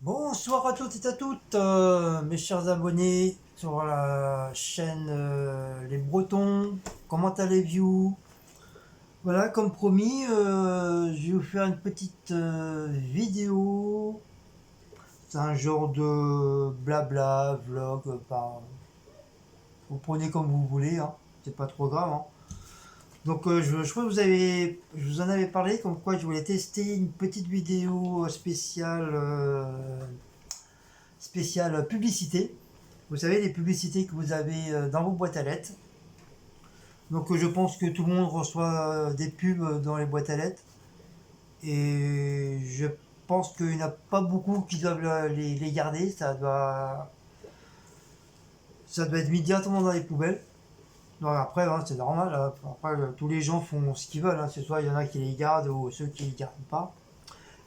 Bonsoir à toutes et à toutes, mes chers abonnés sur la chaîne Les Bretons. Comment allez-vous? Voilà, comme promis, je vais vous faire une petite vidéo. C'est un genre de blabla, vlog, vous prenez comme vous voulez, hein. C'est pas trop grave, hein. Donc je crois que je vous en avais parlé, comme quoi je voulais tester une petite vidéo spéciale publicité. Vous savez, les publicités que vous avez dans vos boîtes à lettres. Donc je pense que tout le monde reçoit des pubs dans les boîtes à lettres. Et je pense qu'il n'y en a pas beaucoup qui doivent les garder. Ça doit être mis directement dans les poubelles. Donc après, hein, c'est normal, hein. Après, tous les gens font ce qu'ils veulent, hein. C'est soit il y en a qui les gardent ou ceux qui les gardent pas.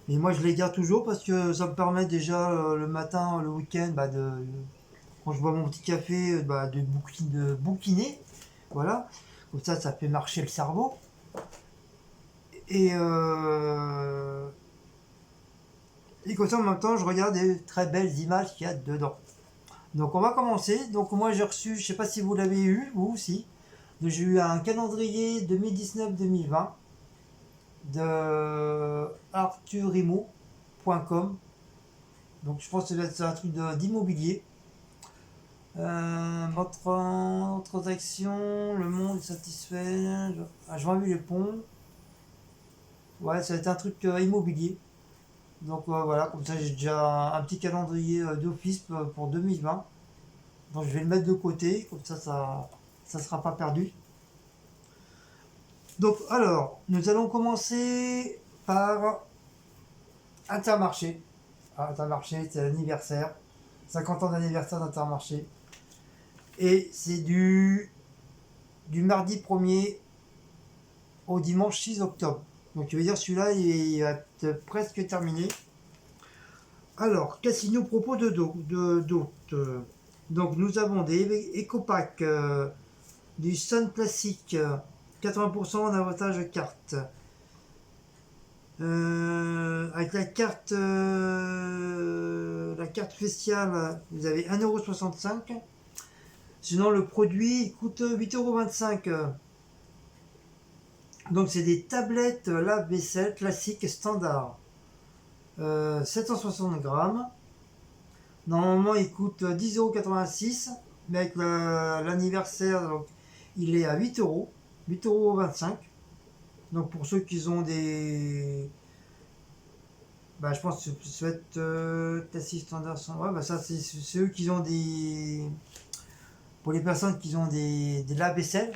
Mais moi, je les garde toujours parce que ça me permet déjà le matin, le week-end, quand je bois mon petit café, de bouquiner. Voilà. Comme ça fait marcher le cerveau. Et, euh, et comme ça, en même temps, je regarde des très belles images qu'il y a dedans. Donc, on va commencer. Donc, moi, j'ai reçu, je sais pas si vous l'avez eu, vous aussi. Donc, j'ai eu un calendrier 2019-2020 de arthurimo.com. Donc, je pense que ça doit être un truc d'immobilier. Votre action, le monde est satisfait. Je vu les ponts. Ouais, ça va être un truc immobilier. Donc voilà, comme ça j'ai déjà un petit calendrier d'office pour 2020. Donc je vais le mettre de côté, comme ça sera pas perdu. Donc alors, nous allons commencer par Intermarché. Ah, Intermarché, c'est l'anniversaire. 50 ans d'anniversaire d'Intermarché. Et c'est du mardi 1er au dimanche 6 octobre. Donc tu veux dire celui-là il va être presque terminé. Alors, qu'est-ce qu'il nous propose d'autres? Donc nous avons des éco-packs, du Sun Classic, 80% d'avantage carte. Avec la carte spéciale, vous avez 1,65 €. Sinon, le produit il coûte 8,25 €. Donc, c'est des tablettes lave-vaisselle classique standard. 760 grammes. Normalement, il coûte 10,86 €, mais avec l'anniversaire, donc, il est à 8 euros, 8,25 €. Donc, pour ceux qui ont des. Bah, je pense que ça va être Tassis Standard. Ouais, bah, ça, c'est eux qui ont des. Pour les personnes qui ont des lave-vaisselle.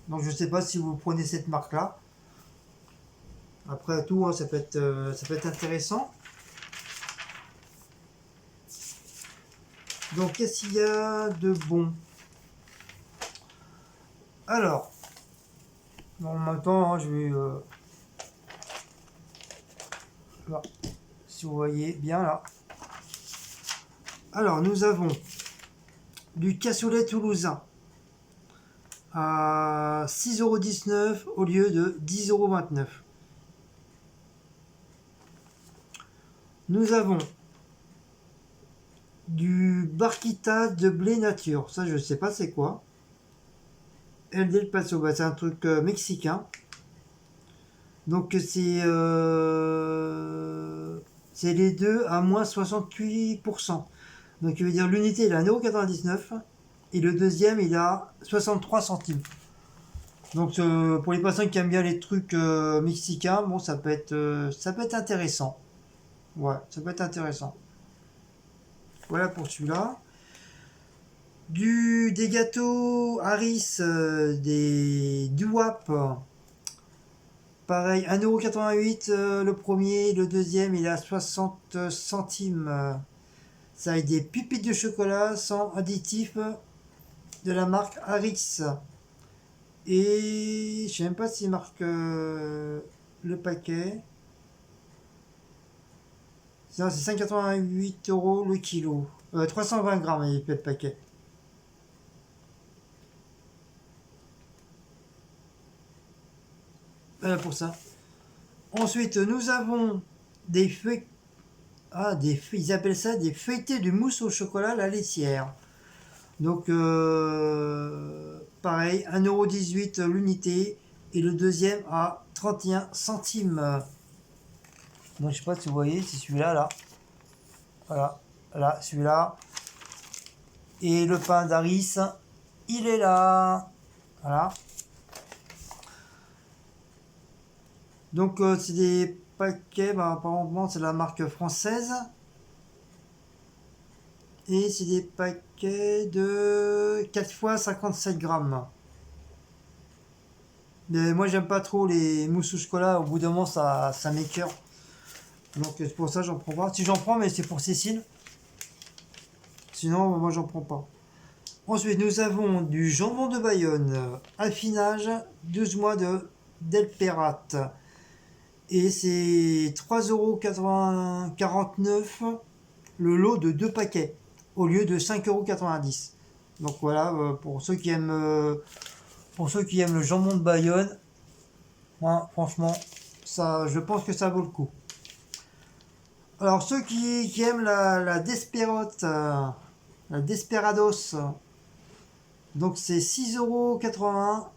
Donc, je sais pas si vous prenez cette marque-là. Après tout, hein, ça peut être intéressant. Donc, qu'est-ce qu'il y a de bon? Alors, en même temps, hein, je vais. Là, si vous voyez bien là. Alors, nous avons du cassoulet toulousain à 6,19 € au lieu de 10,29 €. Nous avons du barquita de blé nature. Ça, je sais pas c'est quoi. El del Paso, bah, c'est un truc mexicain. Donc, c'est les deux à moins 68%. Donc, il veut dire l'unité, il est à 1,99 € et le deuxième, il a 63 centimes. Donc pour les personnes qui aiment bien les trucs mexicains, bon ça peut être intéressant. Ouais, ça peut être intéressant. Voilà pour celui-là. Des gâteaux Harris, des Duwap. Pareil, 1,88 € le premier, le deuxième il est à 60 centimes. Ça avec des pépites de chocolat sans additifs de la marque Harris. Et je sais même pas s'il marque le paquet. C'est 5,88 € le kilo. 320 grammes, il peut le paquet. Voilà pour ça. Ensuite, nous avons des feuilles. ils appellent ça des feuilletés de mousse au chocolat à la laitière. Donc, pareil, 1,18 € l'unité. Et le deuxième à 31 centimes. Donc, je sais pas si vous voyez, c'est celui-là, là. Voilà, là, celui-là. Et le pain d'Aris, il est là. Voilà. Donc, c'est des paquets, apparemment, c'est la marque française. Et c'est des paquets de 4 fois 57 grammes. Mais moi, j'aime pas trop les mousses au chocolat. Au bout d'un moment, ça m'écœure. Donc, c'est pour ça que j'en prends pas. Si j'en prends, mais c'est pour Cécile. Sinon, moi, j'en prends pas. Ensuite, nous avons du jambon de Bayonne. Affinage, 12 mois de Delperat. Et c'est 3,49 € le lot de 2 paquets au lieu de 5,90 €. Donc voilà, pour ceux qui aiment le jambon de Bayonne, moi, franchement, ça, je pense que ça vaut le coup. Alors ceux qui aiment la Desperote, la Desperados, donc c'est 6,81 €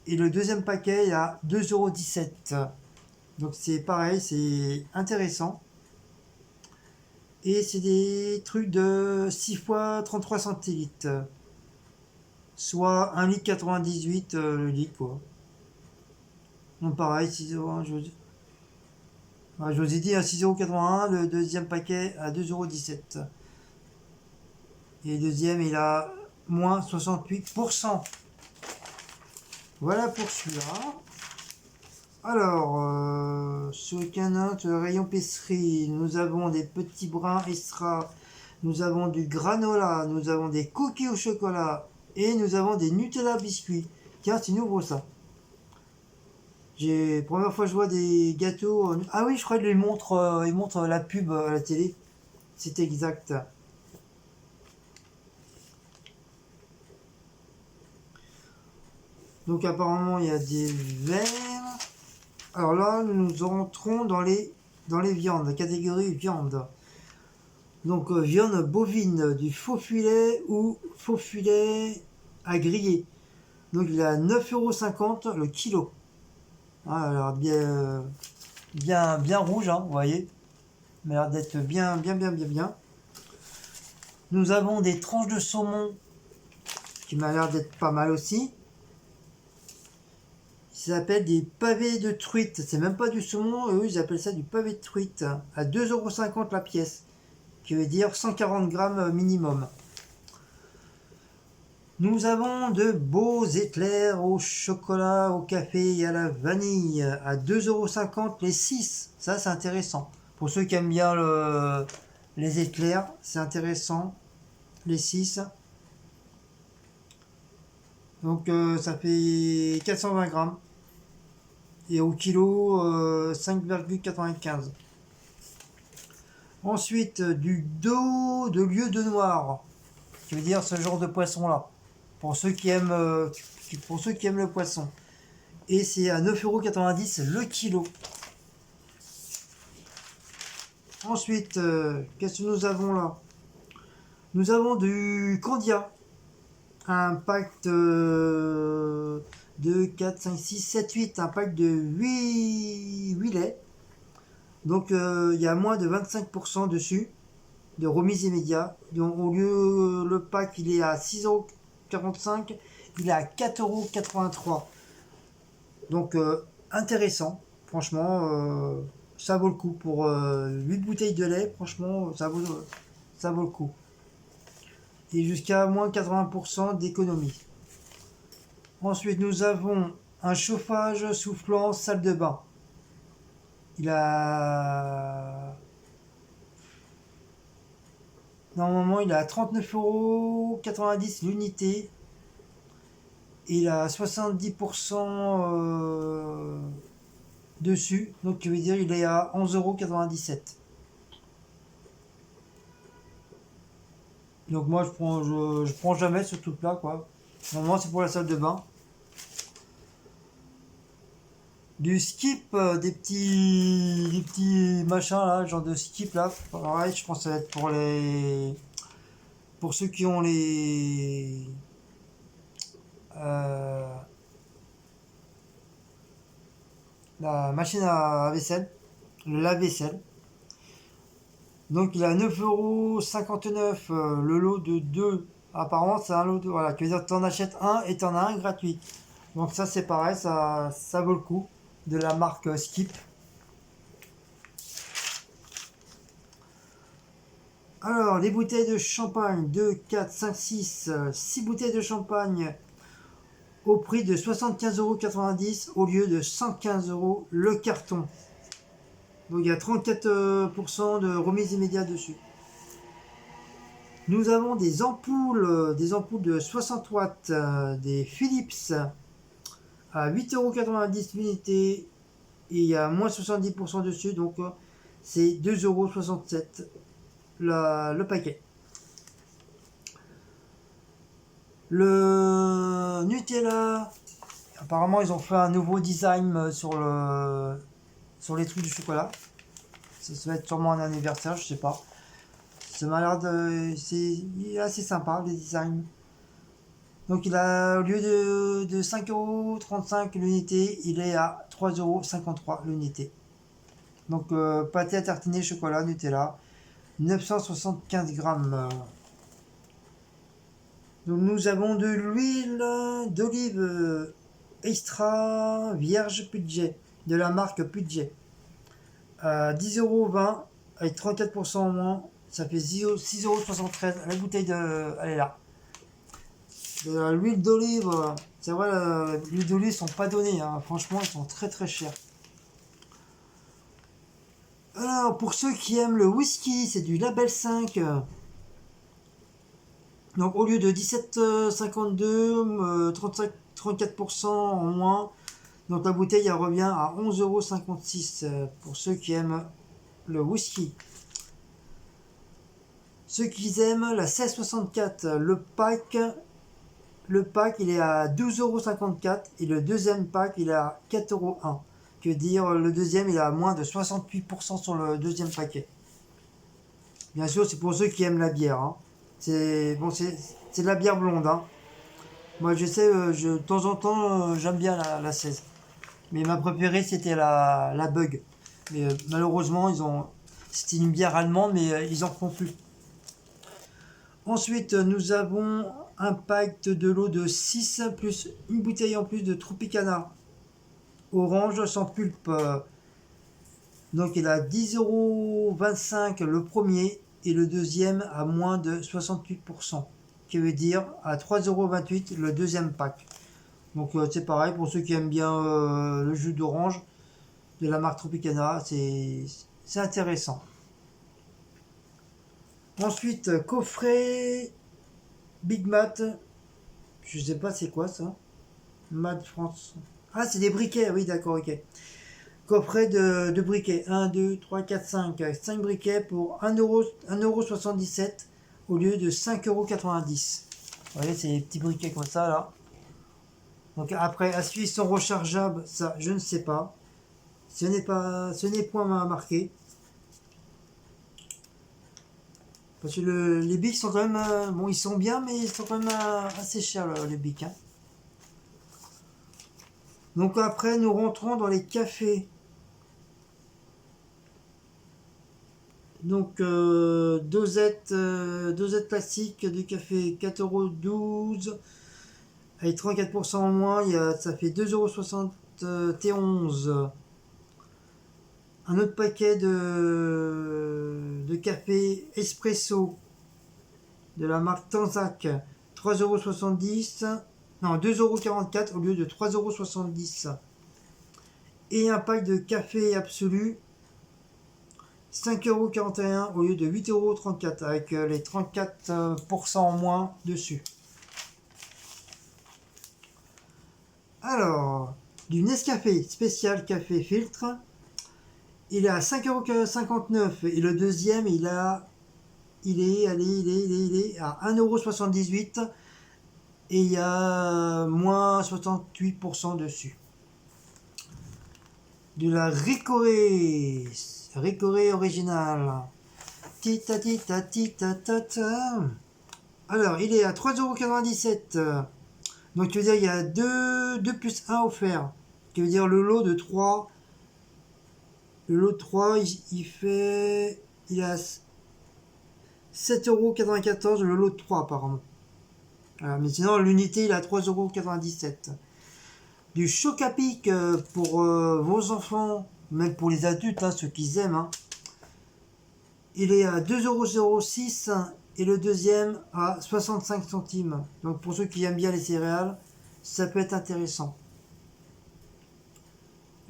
et le deuxième paquet est à 2,17 €. Donc c'est pareil, c'est intéressant. Et c'est des trucs de 6 fois 33 centilitres. Soit 1,98 litre le litre, quoi. Donc pareil, 6 €, je vous ai dit à 6,81 €, le deuxième paquet à 2,17 €. Et le deuxième, il a moins 68%. Voilà pour celui-là. Alors, sur le canin, sur le rayon pisserie, nous avons des petits brins extra, nous avons du granola, nous avons des cookies au chocolat et nous avons des Nutella biscuits. Tiens, c'est nouveau ça. Première fois que je vois des gâteaux. Ah oui, je crois qu'ils montrent la pub à la télé. C'est exact. Donc apparemment, il y a des verres. Alors là, nous entrons dans les viandes, la catégorie viande. Donc viande bovine, du faux filet ou faux filet à griller. Donc il est à 9,50 € le kilo. Ah, alors bien rouge, hein, vous voyez. Il a l'air d'être bien. Nous avons des tranches de saumon qui m'a l'air d'être pas mal aussi. Ça s'appelle des pavés de truite. C'est même pas du saumon, eux ils appellent ça du pavé de truite. À 2,50 € la pièce. Qui veut dire 140 grammes minimum. Nous avons de beaux éclairs au chocolat, au café et à la vanille. À 2,50 € les 6. Ça c'est intéressant. Pour ceux qui aiment bien les éclairs, c'est intéressant. Les 6. Donc ça fait 420 grammes. Et au kilo, 5,95. Ensuite, du dos de lieu de noir. Qui veut dire ce genre de poisson là. Pour ceux qui aiment le poisson. Et c'est à 9,90 € le kilo. Ensuite, qu'est-ce que nous avons là? Nous avons du Candia. Un pack de 4, 5, 6, 7, 8. Un pack de 8 laits. Donc il y a moins de 25% dessus. De remise immédiate. Donc au lieu le pack il est à 6,45 €, il est à 4,83 €. Donc intéressant. Franchement, ça vaut le coup. Pour 8 bouteilles de lait, franchement, ça vaut le coup. Et jusqu'à moins 80% d'économie. Ensuite, nous avons un chauffage soufflant salle de bain. Il a... Normalement, il est à 39,90 € l'unité. Et il a 70% dessus. Donc, tu veux dire, il est à 11,97 €. Donc, moi, je prends jamais ce truc-là, quoi. Normalement, c'est pour la salle de bain. Du skip, des petits machins là, genre de skip là. Pareil, je pense que ça va être pour ceux qui ont euh, la machine à vaisselle, le lave-vaisselle. Donc il a 9,59 € le lot de 2. Apparemment c'est un lot de... Voilà, tu veux dire que t'en achètes un et t'en as un gratuit. Donc ça c'est pareil, ça vaut le coup. De la marque Skip. Alors, les bouteilles de champagne, 2, 4, 5, 6, 6 bouteilles de champagne au prix de 75,90 € au lieu de 115 € le carton. Donc il y a 34% de remise immédiate dessus. Nous avons des ampoules de 60 watts, des Philips à 8,90 € l'unité et il y a moins 70% dessus, donc c'est 2,67 € le paquet. Le Nutella, apparemment ils ont fait un nouveau design sur les trucs du chocolat. Ça va être sûrement un anniversaire, je sais pas. Ça m'a l'air il est assez sympa le design. Donc il a au lieu de 5,35 € l'unité, il est à 3,53 € l'unité. Donc pâté à tartiner chocolat Nutella, 975 grammes. Donc nous avons de l'huile d'olive extra vierge Budget, de la marque Budget. 10,20 € avec 34% en moins, ça fait 6,73 € la bouteille elle est là. De l'huile d'olive, c'est vrai, l'huile d'olive sont pas données, hein. Franchement, ils sont très très chers. Alors, pour ceux qui aiment le whisky, c'est du Label 5. Donc, au lieu de 17,52, 34% en moins. Donc, la bouteille, elle revient à 11,56 € pour ceux qui aiment le whisky. Ceux qui aiment la 1664, le pack il est à 12,54 € et le deuxième pack il est à 4,1 €. Que dire, le deuxième il est à moins de 68% sur le deuxième paquet. Bien sûr, c'est pour ceux qui aiment la bière, hein. C'est bon, c'est de la bière blonde, hein. Moi je sais, de temps en temps j'aime bien la 16. Mais ma préférée c'était la Bug. Mais malheureusement, c'était une bière allemande, mais ils en font plus. Ensuite, nous avons un pack de l'eau de 6 plus une bouteille en plus de Tropicana orange sans pulpe. Donc il a 10,25 € le premier et le deuxième à moins de 68%. Qui veut dire à 3,28 € le deuxième pack. Donc c'est pareil pour ceux qui aiment bien le jus d'orange de la marque Tropicana, c'est intéressant. Ensuite, coffret Big Mat, je sais pas c'est quoi ça. Mat France. Ah, c'est des briquets, oui, d'accord, ok. Coffret de briquets. 1, 2, 3, 4, 5. 5 briquets pour 1,77 € au lieu de 5,90 €. Vous voyez, c'est des petits briquets comme ça, là. Donc après, est-ce qu'ils sont rechargeables? Ça, je ne sais pas. Ce n'est point marqué. Parce que les bics sont quand même... bon, ils sont bien, mais ils sont quand même assez chers, les bics, hein. Donc après, nous rentrons dans les cafés. Donc, dosette classique du café, 4,12 € avec 34% en moins, ça fait 2,71 €. Un autre paquet de café espresso de la marque Tanzac, 3,70 €, non, 2,44 € au lieu de 3,70 €. Et un pack de café absolu, 5,41 € au lieu de 8,34 € avec les 34% en moins dessus. Alors, du Nescafé spécial café filtre, il est à 5,59 € et le deuxième il est à 1,78 € et il y a moins 68% dessus. de la Ricoré. Ricoré original. Tita tita tita tata. Alors, il est à 3,97 €. Donc, tu veux dire, il y a 2 plus 1 offert. Tu veux dire, le lot de 3. Le lot de 3, il fait. Il est à 7,94 € le lot de 3, apparemment. Voilà, mais sinon, l'unité, il est à 3,97 €. Du choc à pic pour vos enfants, même pour les adultes, hein, ceux qui aiment. Hein. Il est à 2,06 € et le deuxième à 65 centimes. Donc pour ceux qui aiment bien les céréales, ça peut être intéressant.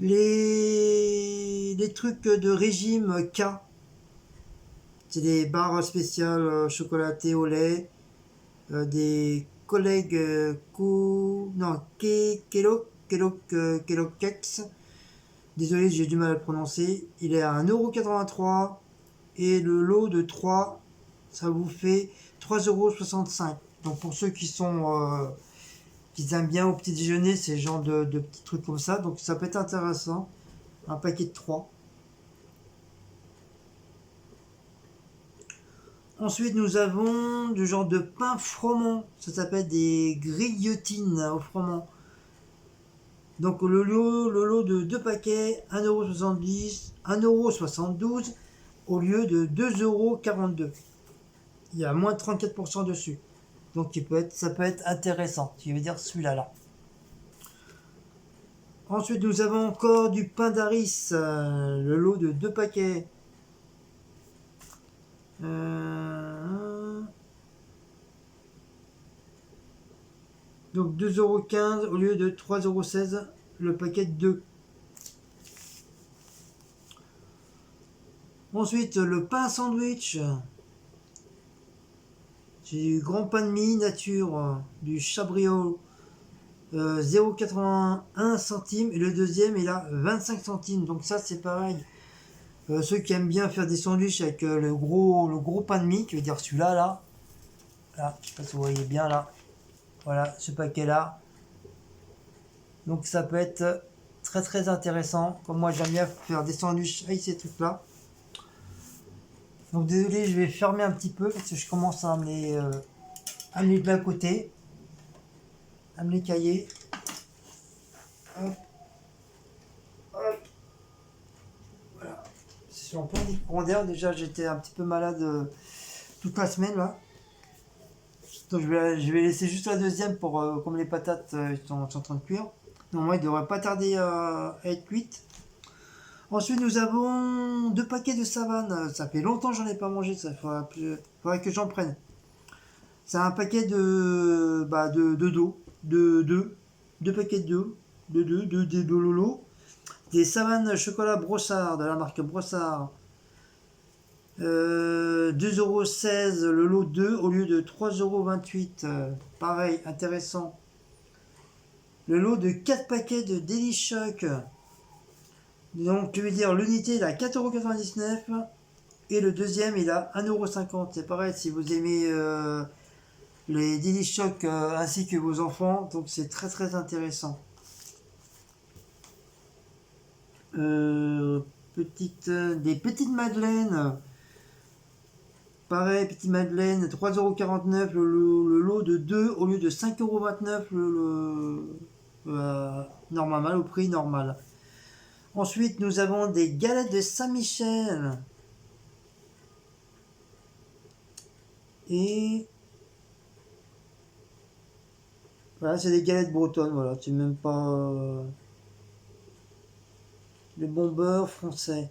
Les trucs de régime K, c'est des barres spéciales chocolatées au lait, des collègues Kellogg Kex. Désolé, j'ai du mal à le prononcer. Il est à 1,83 € et le lot de 3, ça vous fait 3,65 €. Donc pour ceux qui aiment bien au petit déjeuner, ces genres de petits trucs comme ça, donc ça peut être intéressant. Un paquet de 3. Ensuite, nous avons du genre de pain froment. Ça s'appelle des grillotines au froment. Donc le lot de 2 paquets, 1,70 €, 1,72 € au lieu de 2,42 €. Il y a moins de 34% dessus. Donc ça peut être intéressant. Tu veux dire celui-là là. Ensuite, nous avons encore du pain d'Aris, le lot de 2 paquets. Donc 2,15 € au lieu de 3,16 € le paquet de 2. Ensuite, le pain sandwich. C'est du grand pain de mie nature, du Chabriol. 0,81 centimes et le deuxième il a 25 centimes. Donc ça c'est pareil. Ceux qui aiment bien faire des sandwichs avec le gros pain de mie, qui veut dire celui-là là. Là, je sais pas si vous voyez bien là. Voilà, ce paquet là. Donc ça peut être très très intéressant. Comme moi j'aime bien faire des sandwichs avec ces trucs là. Donc désolé, je vais fermer un petit peu parce que je commence à amener de l'à côté. À me les cahiers. Hop. Hop. Voilà. Je suis en plein d'air. Déjà j'étais un petit peu malade toute la semaine là. Donc je vais laisser juste la deuxième pour comme les patates sont en train de cuire. Normalement il ne devrait pas tarder à être cuite. Ensuite nous avons 2 paquets de savane. Ça fait longtemps que j'en ai pas mangé, ça faudrait que j'en prenne. C'est un paquet de dos, de 2 paquets de lolo. Des savanes chocolat brossard de la marque Brossard. 2,16 € le lot 2 au lieu de 3,28 €. Pareil, intéressant. Le lot de 4 paquets de Daily Shock. Donc, je veux dire, l'unité il a 4,99 € et le deuxième il a 1,50 €. C'est pareil, si vous aimez les Daily Shock ainsi que vos enfants, donc c'est très très intéressant. Des petites madeleines. Pareil, petite madeleine, 3,49 € le lot de 2 au lieu de 5,29 € normal, au prix normal. Ensuite, nous avons des galettes de Saint-Michel. Et voilà, c'est des galettes bretonnes, voilà, c'est même pas les bons beurre français.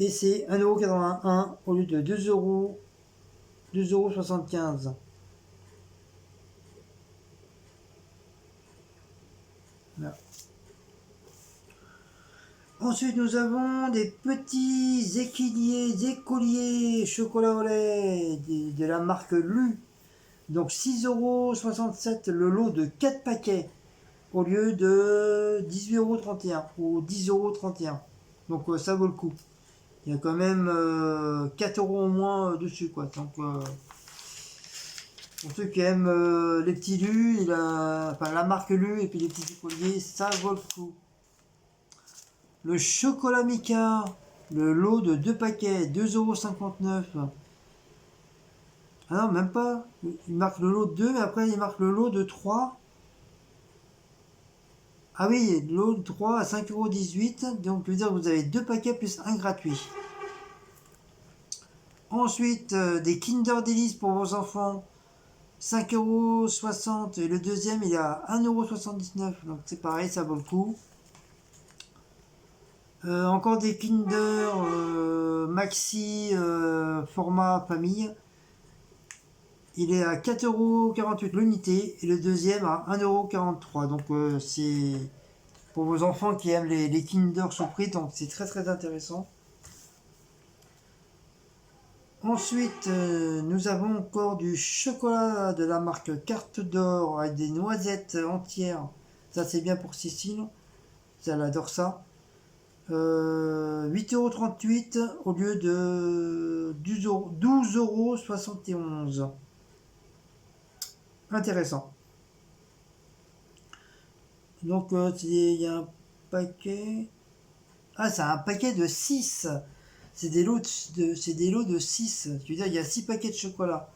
Et c'est 1,81 € au lieu de 2,75 €. Voilà. Ensuite, nous avons des petits écoliers chocolat au lait de la marque Lu. Donc 6,67 € le lot de 4 paquets au lieu de 18,31 € ou 10,31 €. Donc ça vaut le coup. Il y a quand même 4 € au moins dessus quoi. Donc Pour ceux qui aiment les petits lus, enfin la marque Lu et puis les petits colliers, ça vaut le coup. Le chocolat Mika, le lot de 2 paquets, 2,59 €. Ah non, même pas. Il marque le lot de 2, mais après il marque le lot de 3. Ah oui, le lot de 3 à 5,18 €. Donc, ça veut dire que vous avez 2 paquets plus un gratuit. Ensuite, des Kinder Delice pour vos enfants. 5,60 € et le deuxième il est à 1,79 €. Donc c'est pareil, ça vaut le coup. Encore des Kinder Maxi format famille. Il est à 4,48 € l'unité et le deuxième à 1,43 €. Donc c'est pour vos enfants qui aiment les Kinder surprise, donc c'est très très intéressant. Ensuite, nous avons encore du chocolat de la marque Carte d'Or avec des noisettes entières. Ça, c'est bien pour Cécile. Elle adore ça. 8,38 € au lieu de 12,71 €. Intéressant. Donc, il y a un paquet. Ah, c'est un paquet de 6. C'est des lots de 6. Tu veux dire, il y a 6 paquets de chocolat.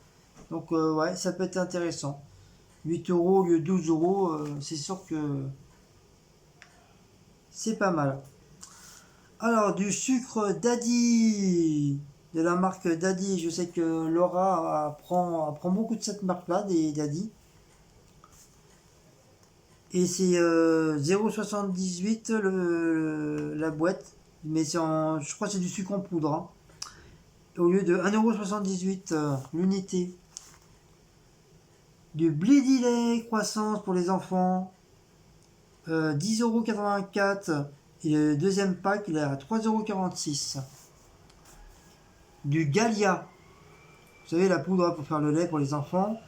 Donc, ouais, ça peut être intéressant. 8 € au lieu de 12 €, c'est sûr que c'est pas mal. Alors, du sucre Daddy, de la marque Daddy. Je sais que Laura apprend beaucoup de cette marque-là, des Daddy. Et c'est 0,78 la boîte. Mais je crois que c'est du sucre en poudre. Hein. Au lieu de 1,78 € l'unité. Du Blédilet croissance pour les enfants. 10,84 € et le deuxième pack il est à 3,46 €. Du Galia, vous savez la poudre pour faire le lait pour les enfants,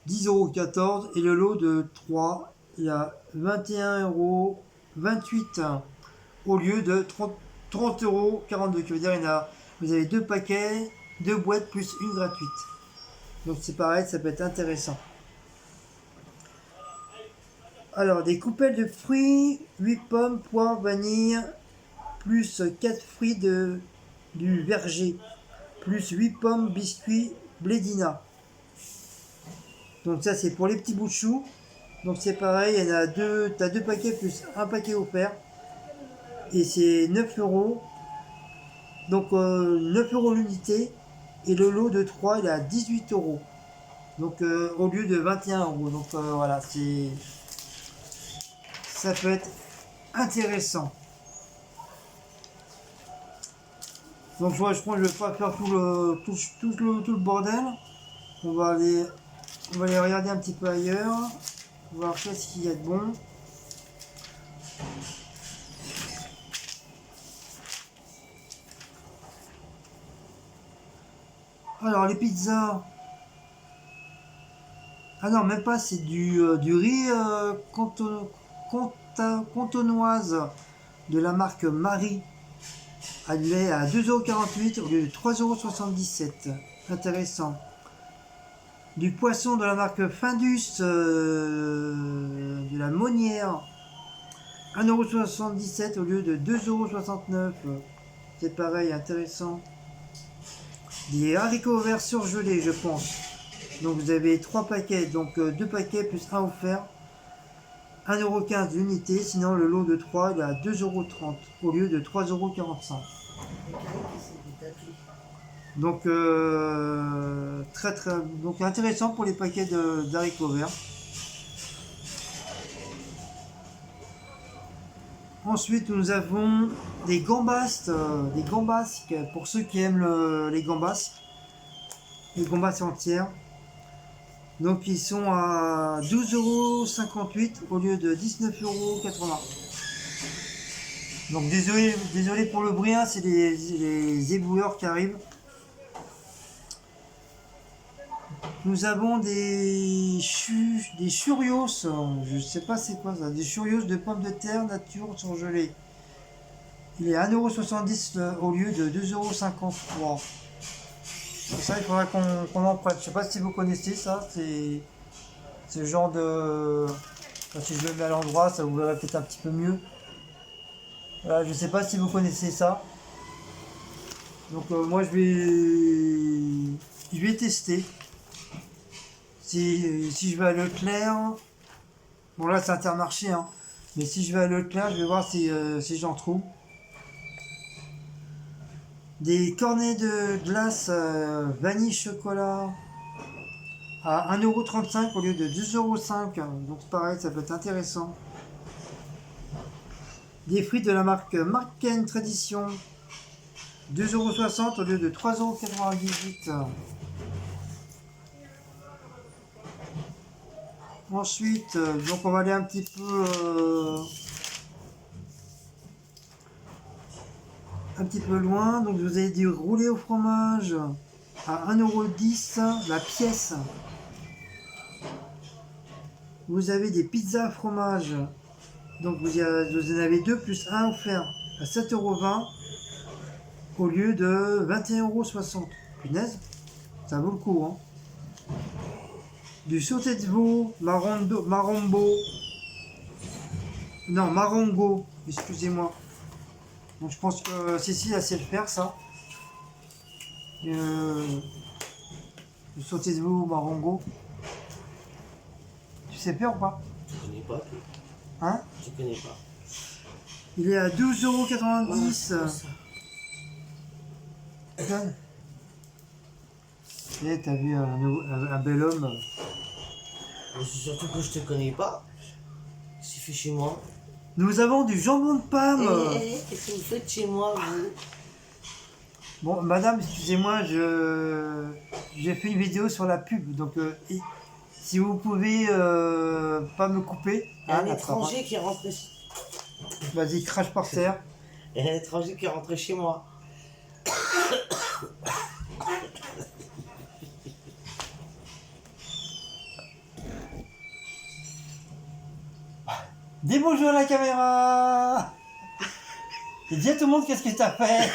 10,14 € et le lot de 3 il est à 21,28 € au lieu de 30,42 €. Qui veut dire vous avez 2 paquets, 2 boîtes plus une gratuite. Donc c'est pareil, ça peut être intéressant. Alors, des coupelles de fruits, 8 pommes, poire, vanille, plus 4 fruits du verger, plus 8 pommes, biscuits, blédina. Donc ça, c'est pour les petits bouts de chou. Donc c'est pareil, il y en a deux, tu as 2 paquets plus un paquet offert. Et c'est 9 €. Donc 9 € l'unité. Et le lot de 3, il est à 18 €. Donc au lieu de 21 €. Donc voilà, ça peut être intéressant. Donc je pense que je vais pas faire tout le bordel. On va aller regarder un petit peu ailleurs. Voir qu'est-ce qu'il y a de bon. Alors les pizzas. Ah non, même pas, c'est du riz cantonoise de la marque Marie. Elle est à 2,48 € au lieu de 3,77 €. Intéressant. Du poisson de la marque Findus de la Monnière. 1,77 € au lieu de 2,69 €. C'est pareil, intéressant. Des haricots verts surgelés, je pense. Donc vous avez 3 paquets, donc 2 paquets plus 1 offert. 1,15 € l'unité, sinon le lot de 3 il est à 2,30 € au lieu de 3,45 €. Donc donc intéressant pour les paquets d'haricots verts. Ensuite nous avons des gambas, des gambasques pour ceux qui aiment les gambas entières. Donc ils sont à 12,58 € au lieu de 19,80 €. Donc désolé pour le bruit, hein, c'est les éboueurs qui arrivent. Nous avons des churios, je sais pas c'est quoi ça, des churios de pommes de terre nature surgelées. Il est à 1,70 € au lieu de 2,53 €. Ça, il faudra qu'on en prenne. Je sais pas si vous connaissez ça. C'est ce genre de... Enfin, si je le mets à l'endroit, ça vous verra peut-être un petit peu mieux. Voilà, je sais pas si vous connaissez ça. Donc moi je vais tester. Si je vais à Leclerc, bon là c'est Intermarché, hein. Mais si je vais à Leclerc, je vais voir si j'en trouve. Des cornets de glace vanille chocolat à 1,35 € au lieu de 2,05 €. Donc pareil, ça peut être intéressant. Des frites de la marque Marken Tradition, 2,60 € au lieu de 3,98 €. Ensuite, donc on va aller un petit peu loin. Donc vous avez du roulé au fromage à 1,10 € la pièce. Vous avez des pizzas à fromage. Donc vous en avez deux plus un offert à 7,20 € au lieu de 21,60 €. Punaise, ça vaut le coup, hein. Du sauté de veau, marongo, excusez-moi. Donc je pense que Cécile a sait le faire ça. Le sauté de veau, marongo. Tu sais faire ou pas? Je connais pas. Hein? Je connais pas. Il est à 12,90 Voilà, €. c'est Tiens. Et t'as vu un bel homme. Mais c'est surtout que je te connais pas. C'est fait chez moi. Nous avons du jambon de Parme. Qu'est-ce que vous faites chez moi, vous? Bon, madame, excusez-moi, j'ai fait une vidéo sur la pub, donc si vous pouvez pas me couper. Il y a hein, un la étranger qui est rentré. parole. Vas-y, crache par terre. Il y a un étranger qui est rentré chez moi. Dis bonjour à la caméra. Et dis à tout le monde qu'est-ce que t'as fait.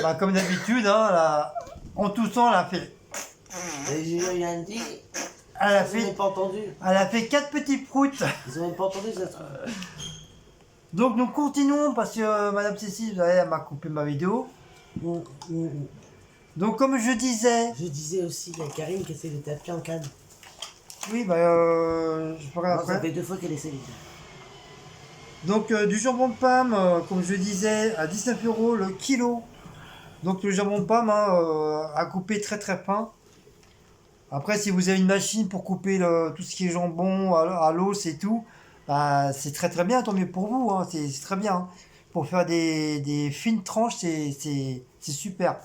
Bah, comme d'habitude, hein, en toussant, elle a fait. Et j'ai rien dit. Elle a Ils n'ont fait, pas entendu. elle a fait 4 petits proutes. Ils n'ont même pas entendu ça. Donc nous continuons parce que Madame Cécile, vous savez, elle m'a coupé ma vidéo. Donc comme je disais, Je disais aussi, il y a Karine qui essaie de t'appeler en canne. oui, bah je ferai Non, ça après. fait 2 fois qu'elle essaie de Donc du jambon de Parme, comme je disais, à 19 € le kilo. Donc le jambon de Parme à couper très très fin. Après, si vous avez une machine pour couper tout ce qui est jambon à l'os et tout, bah, c'est très très bien, tant mieux pour vous, hein, c'est très bien, hein. Pour faire des fines tranches, c'est super.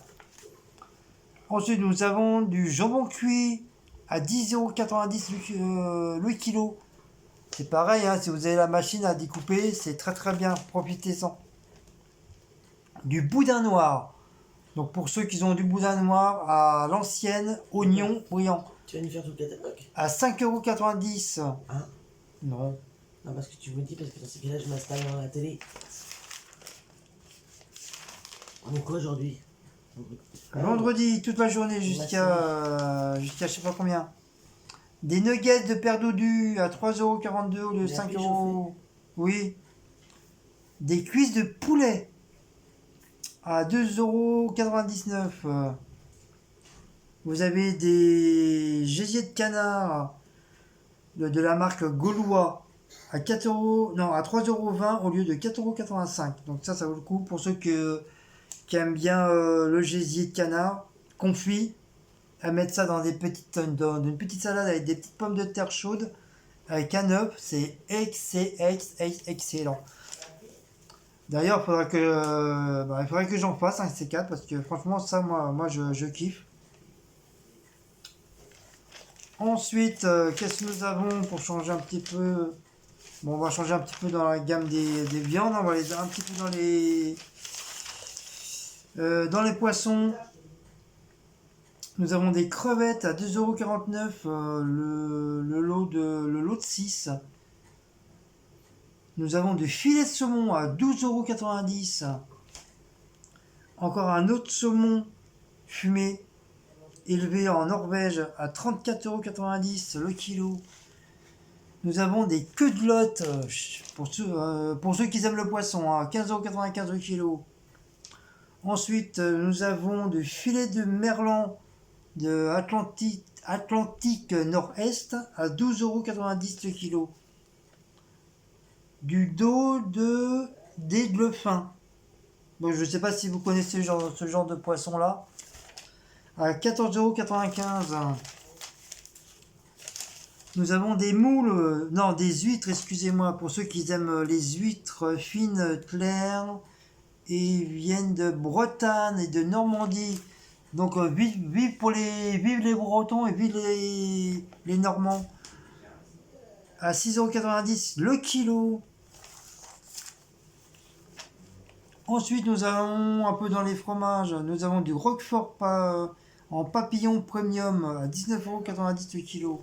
Ensuite, nous avons du jambon cuit à 10,90 € le kilo. C'est pareil, hein, si vous avez la machine à découper, c'est très très bien, profitez-en. Du boudin noir. Donc pour ceux qui ont du boudin noir à l'ancienne, oignon brillant. Tu vas nous faire tout le catalogue? À 5,90 €. Hein? Non. Non, parce que tu me dis, parce que dans ces cas-là, je m'installe dans la télé. On est quoi aujourd'hui? Vendredi, toute la journée jusqu'à je sais pas combien. Des nuggets de paire d'odus à 3,42 € au lieu de Bien 5 réchauffé. €. Oui. Des cuisses de poulet à 2,99 €. Vous avez des gésiers de canard de la marque Gaulois à 4 €, non, à 3,20 € au lieu de 4,85 €. Donc ça vaut le coup pour ceux qui aiment bien le gésier de canard confit, à mettre ça dans dans une petite salade avec des petites pommes de terre chaudes avec un œuf, c'est excellent. D'ailleurs, il faudrait que j'en fasse un de ces quatre parce que franchement ça moi je kiffe. Ensuite, qu'est-ce que nous avons pour changer un petit peu? Bon, on va changer un petit peu dans la gamme des viandes, on va aller un petit peu dans les poissons. Nous avons des crevettes à 2,49 € le lot de 6. Nous avons des filets de saumon à 12,90 €. Encore un autre saumon fumé élevé en Norvège à 34,90 € le kilo. Nous avons des queues de lotte pour ceux qui aiment le poisson à 15,95 € le kilo. Ensuite, nous avons du filet de merlan de Atlantique Nord-Est à 12,90 € le kilo. Du dos d'aigle fin. Bon, je ne sais pas si vous connaissez ce genre de poisson là. À 14,95 €. Nous avons des moules, non, des huîtres, excusez-moi, pour ceux qui aiment les huîtres fines, claires, et viennent de Bretagne et de Normandie. Donc vive les Bretons et vive les Normands. À 6,90 € le kilo. Ensuite, nous allons un peu dans les fromages. Nous avons du Roquefort en papillon premium à 19,90 € le kilo.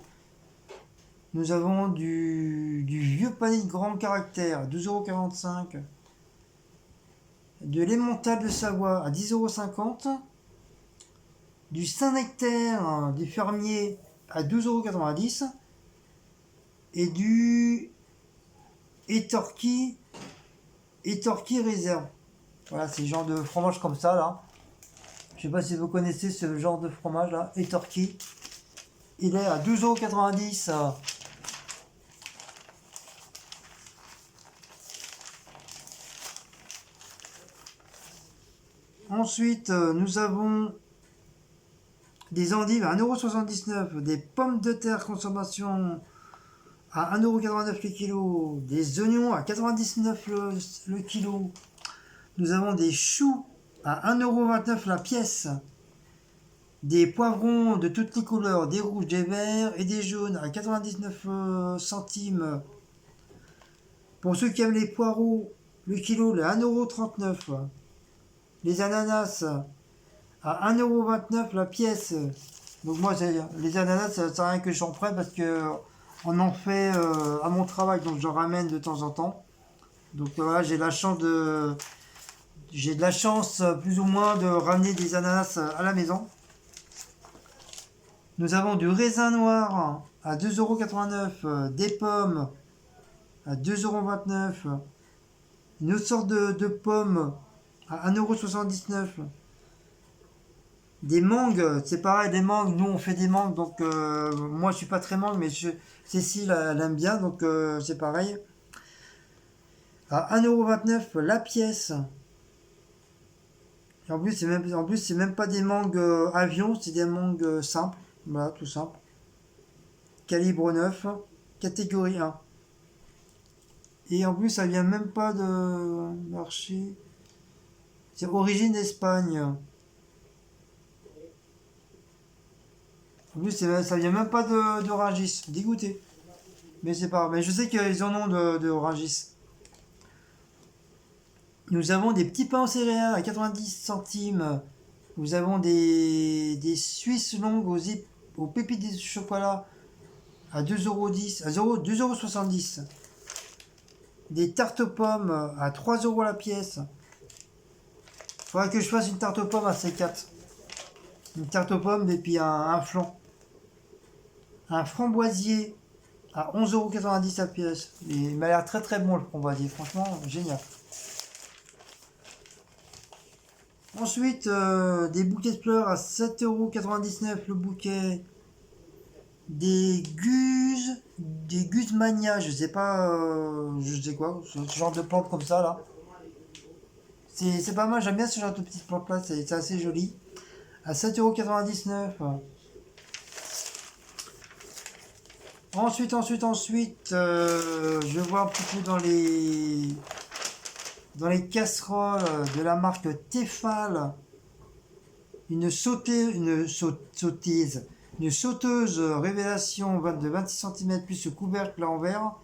Nous avons du vieux panier de grand caractère à 12,45 €. De l'emmental de Savoie à 10,50 €. Du Saint-Nectaire du fermier à 12,90 €. Et du Étorquis réserve. Voilà, c'est le genre de fromage comme ça là. Je sais pas si vous connaissez ce genre de fromage là, Étorquis. Il est à 12,90 €. Ensuite, nous avons des endives à 1,79 €, des pommes de terre consommation à 1,89 € le kilo, des oignons à 99 € le kilo. Nous avons des choux à 1,29 € la pièce, des poivrons de toutes les couleurs, des rouges, des verts et des jaunes à 99 centimes. Pour ceux qui aiment les poireaux, le kilo est à 1,39 €. Les ananas à 1,29 € la pièce. Donc moi, les ananas, ça sert à rien que j'en prenne parce que on en fait à mon travail, donc j'en ramène de temps en temps. Donc voilà, j'ai de la chance plus ou moins de ramener des ananas à la maison. Nous avons du raisin noir à 2,89 €, des pommes à 2,29 €, une autre sorte de pommes à 1,79 €. Des mangues, c'est pareil, des mangues, nous on fait des mangues, donc moi je suis pas très mangue, mais Cécile elle aime bien, donc c'est pareil. À 1,29 € la pièce. Et en plus, c'est même pas des mangues avion, c'est des mangues simples, voilà, tout simple. Calibre 9, catégorie 1. Et en plus, ça vient même pas de marché. C'est origine d'Espagne. En plus, ça vient même pas de Rungis. Dégoûté. Mais c'est pas grave. Mais je sais qu'ils en ont de Rungis. Nous avons des petits pains en céréales à 90 centimes. Nous avons des Suisses longues aux pépites de chocolat à 2,10 €, à 2,70 €. Des tartes aux pommes à 3 € la pièce. Faudrait que je fasse une tarte aux pommes à C4. Une tarte aux pommes et puis un flan. Un framboisier à 11,90 € la pièce. Il m'a l'air très très bon le framboisier, franchement génial. Ensuite, des bouquets de fleurs à 7,99 € le bouquet. Des guses mania, je sais pas, je sais quoi, ce genre de plantes comme ça là. C'est pas mal, j'aime bien ce genre de petites plantes là, c'est assez joli. À 7,99 €. Ensuite, je vois un petit peu dans les casseroles de la marque Tefal, une sauteuse révélation de 26 cm plus ce couvercle en verre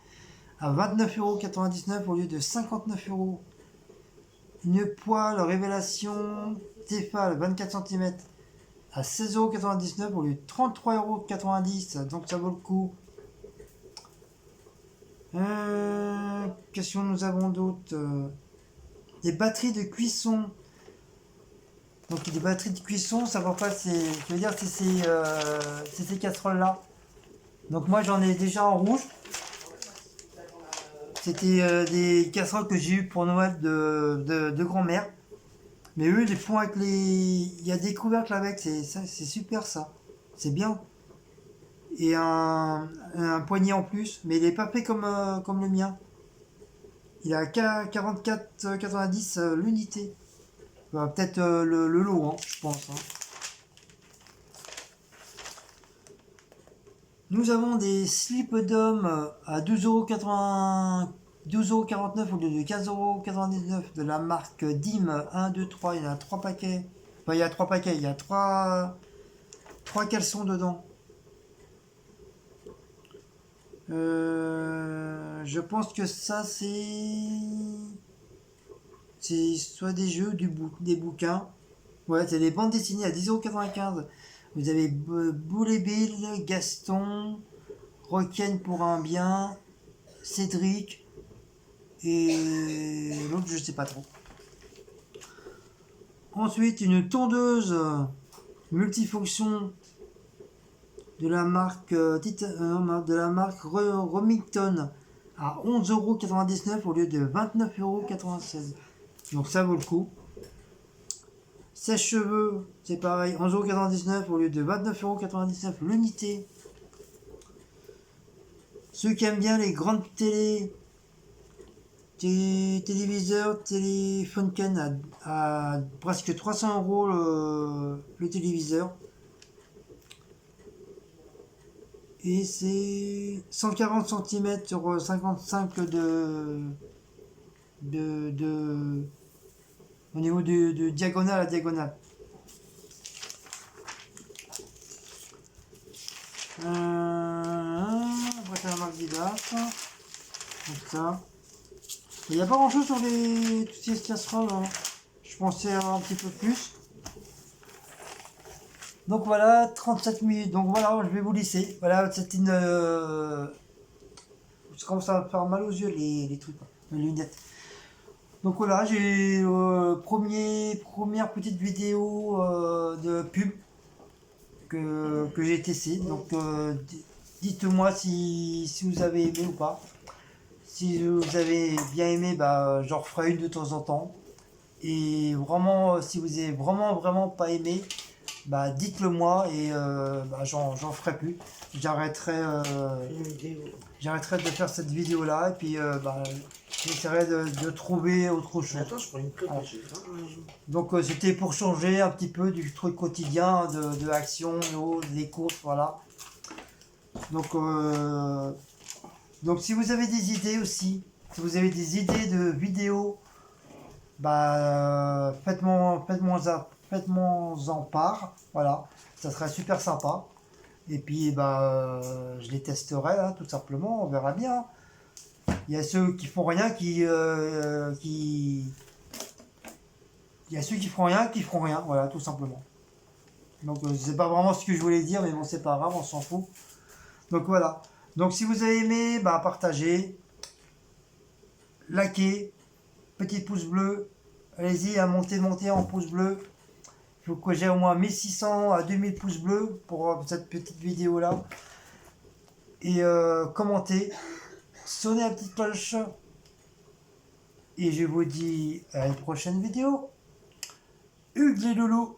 à 29,99 € au lieu de 59 €. Une poêle révélation Tefal 24 cm à 16,99 € au lieu de 33,90 €. Donc ça vaut le coup. Qu'est-ce que nous avons d'autre? Des batteries de cuisson Donc des batteries de cuisson, ça va pas, je veux dire, c'est ces casseroles-là. Donc moi j'en ai déjà en rouge. C'était des casseroles que j'ai eu pour Noël de grand-mère. Mais eux, ils les font avec les... Il y a des couvercles avec, c'est super ça. C'est bien. Et un poignet en plus. Mais il est pas fait comme le mien. Il est à 44,90 l'unité. Peut-être le lot, hein, je pense. Hein. Nous avons des slips d'hommes à 12,49€ au lieu de 15,99€ de la marque Dim 1, 2, 3. Il y en a 3 paquets. Enfin, il y a 3 paquets. Il y a 3 caleçons dedans. Je pense que ça, c'est soit des jeux, des bouquins. Ouais, c'est des bandes dessinées à 10,95€. Vous avez Boule et Bill, Gaston, Rocken pour un bien, Cédric et l'autre je sais pas trop. Ensuite une tondeuse multifonction de la marque Remington à 11,99€ au lieu de 29,96€. Donc ça vaut le coup. Sèche-cheveux, c'est pareil, 11,99€ au lieu de 29,99€ l'unité. Ceux qui aiment bien les grandes téléviseurs, Telefunken à presque 300€ le téléviseur. Et c'est 140 cm sur 55 au niveau de diagonale à diagonale. Après c'est la marque Didas. Comme ça. Il n'y a pas grand chose sur toutes ces casseroles. Hein. Je pensais avoir un petit peu plus. Donc voilà, 37 minutes. Donc voilà, je vais vous laisser. Voilà, c'est une. Ça commence à me faire mal aux yeux les trucs, les lunettes. Donc voilà, j'ai première petite vidéo de pub que j'ai testé. Donc dites-moi si vous avez aimé ou pas. Si vous avez bien aimé, bah, j'en referai une de temps en temps. Et vraiment, si vous avez vraiment pas aimé, bah, dites-le moi et bah, j'en ferai plus. J'arrêterai de faire cette vidéo là et puis bah, j'essaierai de trouver autre chose. Attends, je prends une clope. Voilà. Donc c'était pour changer un petit peu du truc quotidien de action, des courses, voilà. Donc si vous avez des idées aussi, si vous avez des idées de vidéos, bah faites-moi-en part, voilà, ça serait super sympa. Et puis bah je les testerai hein, tout simplement, on verra bien. Il y a ceux qui font rien il y a ceux qui font rien, voilà, tout simplement. Donc c'est pas vraiment ce que je voulais dire, mais bon c'est pas grave, on s'en fout. Donc voilà. Donc si vous avez aimé, bah partagez, likez, petit pouce bleu, allez-y à monter en pouce bleu. Il faut que j'ai au moins 1600 à 2000 pouces bleus pour cette petite vidéo là. Et commentez, sonnez la petite cloche. Et je vous dis à une prochaine vidéo. Hugues les loulous.